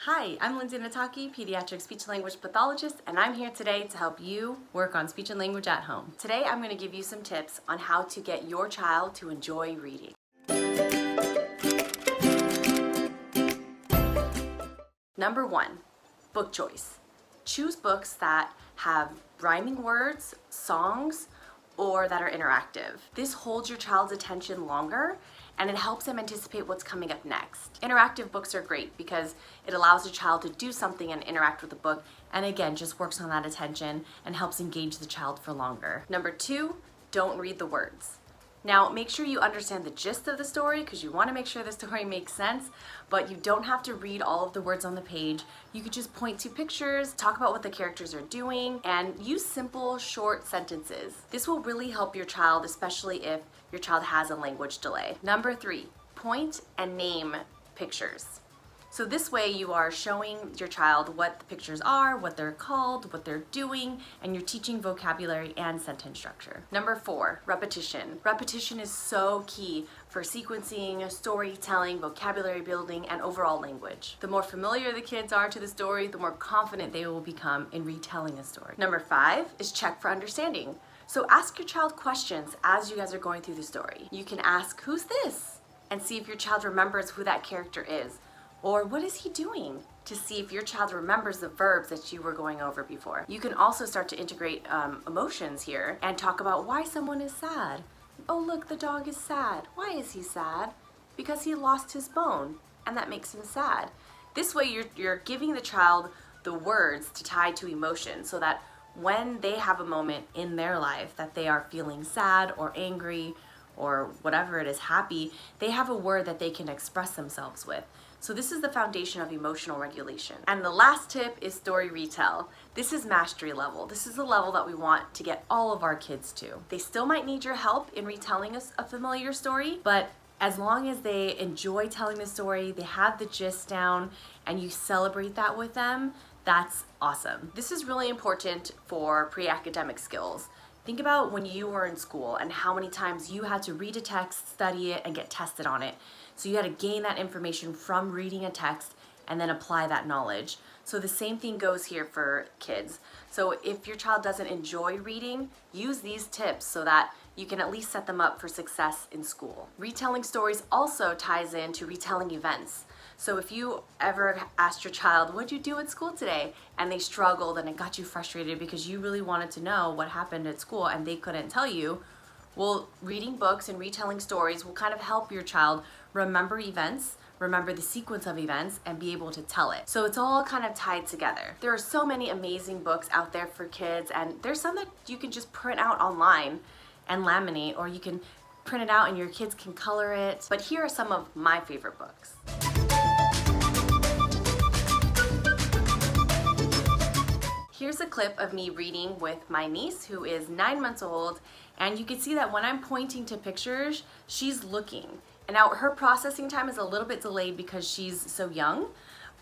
Hi, I'm Lindsay Nataki, pediatric speech and language pathologist, and I'm here today to help you work on speech and language at home. Today I'm going to give you some tips on how to get your child to enjoy reading. Number 1, book choice. Choose books that have rhyming words, songs, or that are interactive. This holds your child's attention longer and it helps them anticipate what's coming up next. Interactive books are great because it allows the child to do something and interact with the book, and again, just works on that attention and helps engage the child for longer. Number 2, don't read the words. Now, make sure you understand the gist of the story because you want to make sure the story makes sense, but you don't have to read all of the words on the page. You could just point to pictures, talk about what the characters are doing, and use simple, short sentences. This will really help your child, especially if your child has a language delay. Number 3, point and name pictures. So this way you are showing your child what the pictures are, what they're called, what they're doing, and you're teaching vocabulary and sentence structure. Number 4, repetition. Repetition is so key for sequencing, storytelling, vocabulary building, and overall language. The more familiar the kids are to the story, the more confident they will become in retelling a story. Number 5 is check for understanding. So ask your child questions as you guys are going through the story. You can ask, "Who's this?" and see if your child remembers who that character is. Or what is he doing? To see if your child remembers the verbs that you were going over before. You can also start to integrate emotions here and talk about why someone is sad. Oh look, the dog is sad. Why is he sad? Because he lost his bone and that makes him sad. This way you're giving the child the words to tie to emotion so that when they have a moment in their life that they are feeling sad or angry or whatever it is, happy, they have a word that they can express themselves with. So this is the foundation of emotional regulation. And the last tip is story retell. This is mastery level. This is the level that we want to get all of our kids to. They still might need your help in retelling a familiar story, but as long as they enjoy telling the story, they have the gist down, and you celebrate that with them, that's awesome. This is really important for pre-academic skills. Think about when you were in school and how many times you had to read a text, study it, and get tested on it. So you had to gain that information from reading a text and then apply that knowledge. So the same thing goes here for kids. So if your child doesn't enjoy reading, use these tips so that you can at least set them up for success in school. Retelling stories also ties into retelling events. So if you ever asked your child, "What'd you do at school today?" and they struggled and it got you frustrated because you really wanted to know what happened at school and they couldn't tell you, well, reading books and retelling stories will kind of help your child remember events, remember the sequence of events, and be able to tell it. So it's all kind of tied together. There are so many amazing books out there for kids, and there's some that you can just print out online and laminate, or you can print it out and your kids can color it. But here are some of my favorite books. Here's a clip of me reading with my niece who is 9 months old, and you can see that when I'm pointing to pictures, she's looking. And now her processing time is a little bit delayed because she's so young,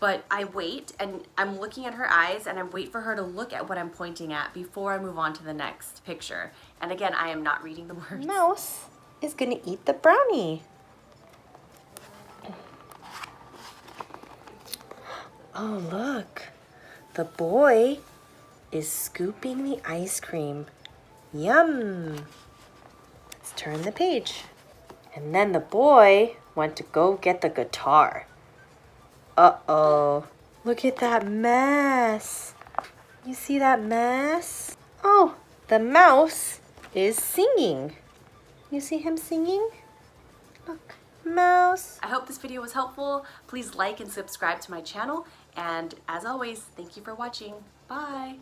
but I wait and I'm looking at her eyes and I wait for her to look at what I'm pointing at before I move on to the next picture. And again, I am not reading the words. Mouse is gonna eat the brownie. Oh, look. The boy is scooping the ice cream. Yum. Let's turn the page. And then the boy went to go get the guitar. Uh-oh. Look at that mess. You see that mess? Oh, the mouse is singing. You see him singing? Look, mouse. I hope this video was helpful. Please like and subscribe to my channel. And as always, thank you for watching. Bye.